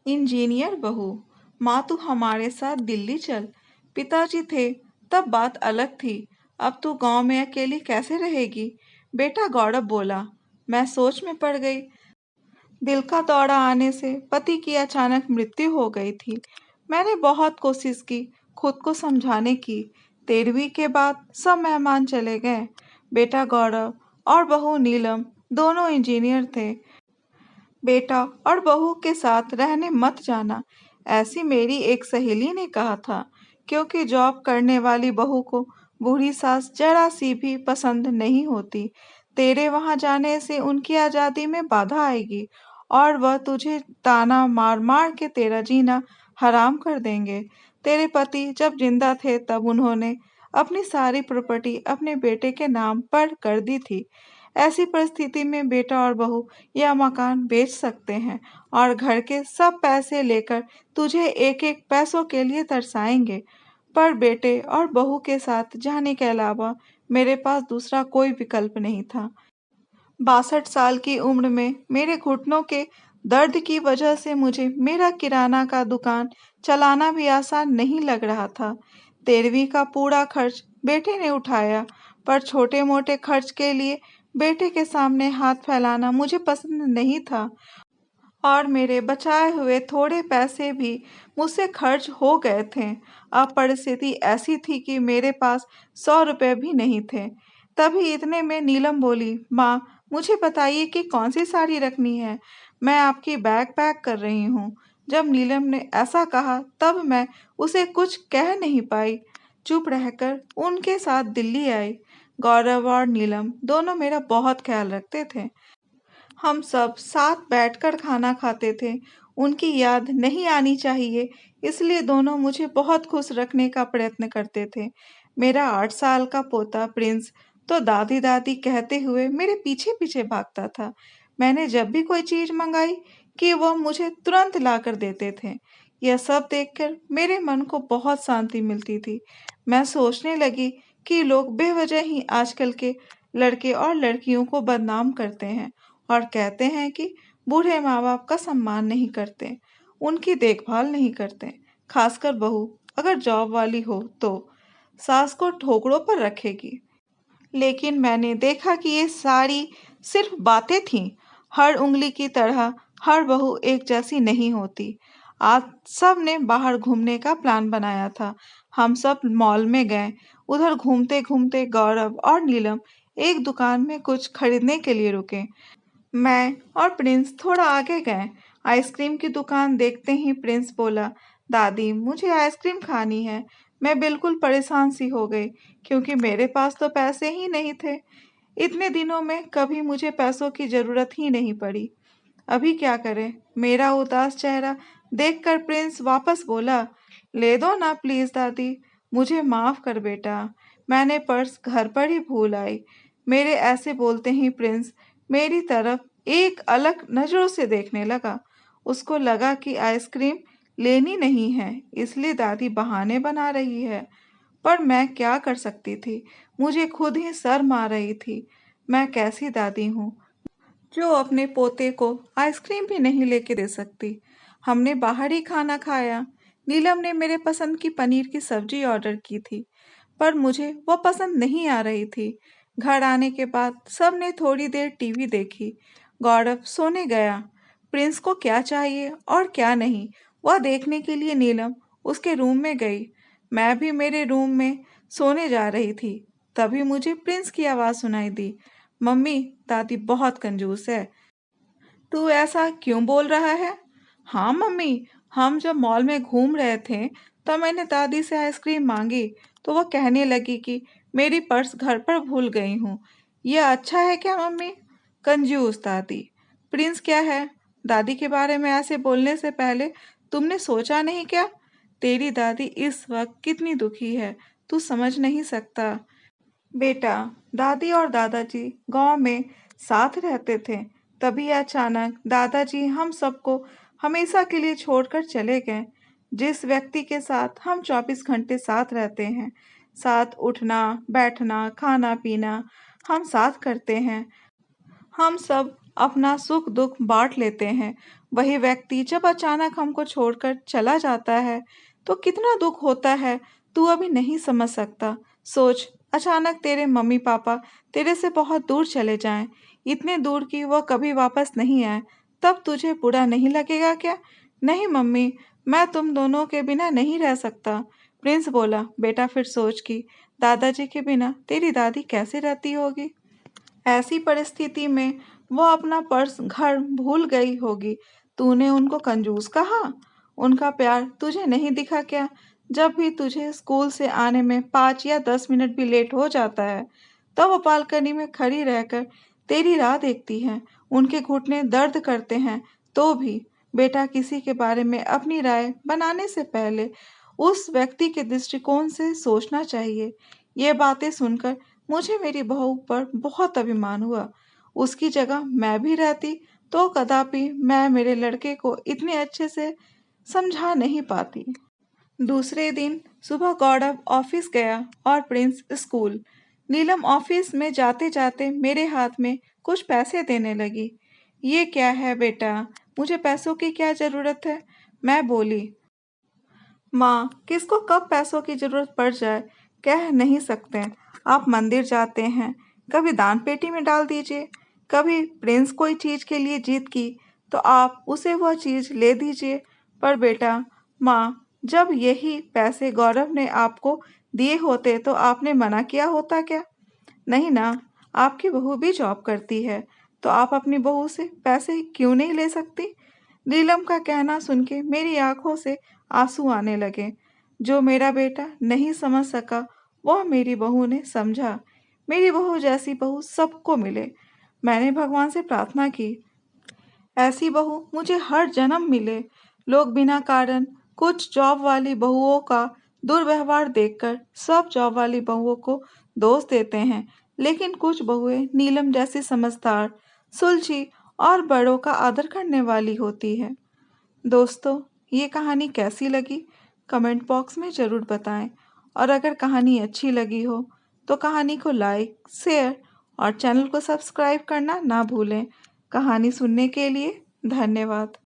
Engineer बहू, माँ तू हमारे साथ दिल्ली चल। पिताजी थे तब बात अलग थी, अब तू गांव में अकेली कैसे रहेगी? बेटा गौरव बोला। मैं सोच में पड़ गई। दिल का दौरा आने से पति की अचानक मृत्यु हो गई थी। मैंने बहुत कोशिश की खुद को समझाने की। 13वीं के बाद सब मेहमान चले गए। बेटा गौरव और बहू नीलम दोनों इंजीनियर थे। बेटा और बहू के साथ रहने मत जाना, ऐसी मेरी एक सहेली ने कहा था, क्योंकि जॉब करने वाली बहू को बूढ़ी सास जरा सी भी पसंद नहीं होती। तेरे वहां जाने से उनकी आजादी में बाधा आएगी और वह तुझे ताना मार मार के तेरा जीना हराम कर देंगे। तेरे पति जब जिंदा थे तब उन्होंने अपनी सारी प्रॉपर्टी अपने बेटे के नाम पर कर दी थी। ऐसी परिस्थिति में बेटा और बहू यह मकान बेच सकते हैं और घर के सब पैसे लेकर तुझे एक एक पैसों के लिए तरसाएंगे। पर बेटे और बहू के साथ जाने के अलावा मेरे पास दूसरा कोई विकल्प नहीं था। 62 साल की उम्र में मेरे घुटनों के दर्द की वजह से मुझे मेरा किराना का दुकान चलाना भी आसान नहीं लग रहा था। 13वीं का पूरा खर्च बेटे ने उठाया, पर छोटे मोटे खर्च के लिए बेटे के सामने हाथ फैलाना मुझे पसंद नहीं था और मेरे बचाए हुए थोड़े पैसे भी मुझसे खर्च हो गए थे। अब परिस्थिति ऐसी थी कि मेरे पास 100 रुपए भी नहीं थे। तभी इतने में नीलम बोली, माँ मुझे बताइए कि कौन सी साड़ी रखनी है, मैं आपकी बैग पैक कर रही हूँ। जब नीलम ने ऐसा कहा तब मैं उसे कुछ कह नहीं पाई, चुप रहकर उनके साथ दिल्ली आई। गौरव और नीलम दोनों मेरा बहुत ख्याल रखते थे। हम सब साथ बैठकर खाना खाते थे। उनकी याद नहीं आनी चाहिए, इसलिए दोनों मुझे बहुत खुश रखने का प्रयत्न करते थे। मेरा 8 साल का पोता प्रिंस तो दादी दादी कहते हुए मेरे पीछे पीछे भागता था। मैंने जब भी कोई चीज मंगाई कि वह मुझे तुरंत ला कर देते थे। यह सब देखकर मेरे मन को बहुत शांति मिलती थी। मैं सोचने लगी कि लोग बेवजह ही आजकल के लड़के और लड़कियों को बदनाम करते हैं और कहते हैं कि बूढ़े माँ-बाप का सम्मान नहीं करते, उनकी देखभाल नहीं करते, खासकर बहू अगर जॉब वाली हो तो सास को ठोकरों पर रखेगी। लेकिन मैंने देखा कि ये सारी सिर्फ बातें थीं। हर उंगली की तरह हर बहू एक जैसी नहीं होती। आज सब ने बाहर घूमने का प्लान बनाया था। हम सब मॉल में गए। उधर घूमते घूमते गौरव और नीलम एक दुकान में कुछ खरीदने के लिए रुके। मैं और प्रिंस थोड़ा आगे गए। आइसक्रीम की दुकान देखते ही प्रिंस बोला, दादी मुझे आइसक्रीम खानी है। मैं बिल्कुल परेशान सी हो गई, क्योंकि मेरे पास तो पैसे ही नहीं थे। इतने दिनों में कभी मुझे पैसों की जरूरत ही नहीं पड़ी। अभी क्या करें? मेरा उदास चेहरा देखकर प्रिंस वापस बोला, ले दो ना प्लीज दादी, मुझे माफ कर बेटा, मैंने पर्स घर पर ही भूल आई। मेरे ऐसे बोलते ही प्रिंस मेरी तरफ एक अलग नजरों से देखने लगा। उसको लगा कि आइसक्रीम लेनी नहीं है, इसलिए दादी बहाने बना रही है। पर मैं क्या कर सकती थी? मुझे खुद ही शर्म आ रही थी। मैं कैसी दादी हूँ जो अपने पोते को आइसक्रीम भी नहीं लेके दे सकती। हमने बाहर ही खाना खाया। नीलम ने मेरे पसंद की पनीर की सब्जी ऑर्डर की थी, पर मुझे वो पसंद नहीं आ रही थी। घर आने के बाद सबने थोड़ी देर टीवी देखी। गौरव सोने गया। प्रिंस को क्या चाहिए और क्या नहीं, वह देखने के लिए नीलम उसके रूम में गई। मैं भी मेरे रूम में सोने जा रही थी। तभी मुझे प्रिंस की आवाज़ सुनाई दी, मम्मी दादी बहुत कंजूस है, तू ऐसा क्यों बोल रहा है? हाँ मम्मी, हम जब मॉल में घूम रहे थे तो मैंने दादी से आइसक्रीम मांगी, तो वो कहने लगी कि मेरी पर्स घर पर भूल गई हूँ। यह अच्छा है क्या मम्मी? कंजूस दादी। प्रिंस क्या है? दादी के बारे में ऐसे बोलने से पहले तुमने सोचा नहीं क्या? तेरी दादी इस वक्त कितनी दुखी है, तू समझ नहीं सकता। बेटा, दादी और दादाजी गांव में साथ रहते थे। तभी अचानक दादाजी हम सबको हमेशा के लिए छोड़कर चले गए। जिस व्यक्ति के साथ हम 24 घंटे साथ रहते हैं, साथ उठना बैठना खाना पीना हम साथ करते हैं, हम सब अपना सुख दुख बांट लेते हैं, वही व्यक्ति जब अचानक हमको छोड़कर चला जाता है तो कितना दुख होता है, तू अभी नहीं समझ सकता। सोच, अचानक तेरे मम्मी पापा तेरे से बहुत दूर चले जाएं, इतने दूर कि वह कभी वापस नहीं आए, तब तुझे बुरा नहीं लगेगा क्या? नहीं मम्मी, मैं तुम दोनों के बिना नहीं रह सकता। प्रिंस बोला, बेटा फिर सोच कि दादाजी के बिना तेरी दादी कैसे रहती होगी। ऐसी परिस्थिति में वो अपना पर्स घर भूल गई होगी। तूने उनको कंजूस कहा? उनका प्यार तुझे नहीं दिखा क्या? जब भी तुझे स्कूल से आने में 5 या 10 मिनट भी लेट हो जाता है, तब वो बालकनी में खड़ी रहकर तेरी राह देखती हैं। उनके घुटने दर्द करते हैं, तो भी बेटा किसी के बारे में अपनी राय बनाने से पहले उस व्यक्ति के दृष्टिकोण से सोचना चाहिए। ये बातें सुनकर मुझे मेरी बहू पर बहुत अभिमान हुआ। उसकी जगह मैं भी रहती तो कदापि मैं मेरे लड़के को इतने अच्छे से समझा नहीं पाती। दूसरे दिन सुबह गौरव ऑफिस गया और प्रिंस स्कूल। नीलम ऑफिस में जाते जाते मेरे हाथ में कुछ पैसे देने लगी। ये क्या है बेटा, मुझे पैसों की क्या जरूरत है? मैं बोली, माँ, किसको कब पैसों की जरूरत पड़ जाए कह नहीं सकते। आप मंदिर जाते हैं, कभी दान पेटी में डाल दीजिए। कभी प्रिंस कोई चीज के लिए जिद की तो आप उसे वह चीज ले दीजिए। पर बेटा, माँ, जब यही पैसे गौरव ने आपको दिए होते तो आपने मना किया होता क्या? नहीं ना, आपकी बहू भी जॉब करती है, तो आप अपनी बहू से पैसे क्यों नहीं ले सकती? नीलम का कहना सुन के मेरी आंखों से आंसू आने लगे। जो मेरा बेटा नहीं समझ सका, वह मेरी बहू ने समझा। मेरी बहू जैसी बहू सबको मिले। मैंने भगवान से प्रार्थना की, ऐसी बहू मुझे हर जन्म मिले। लोग बिना कारण कुछ जॉब वाली बहुओं का दुर्व्यवहार देखकर सब जॉब वाली बहुओं को दोष देते हैं, लेकिन कुछ बहुएं नीलम जैसी समझदार, सुलझी और बड़ों का आदर करने वाली होती है। दोस्तों, ये कहानी कैसी लगी? कमेंट बॉक्स में ज़रूर बताएं। और अगर कहानी अच्छी लगी हो तो कहानी को लाइक, शेयर और चैनल को सब्सक्राइब करना ना भूलें। कहानी सुनने के लिए धन्यवाद।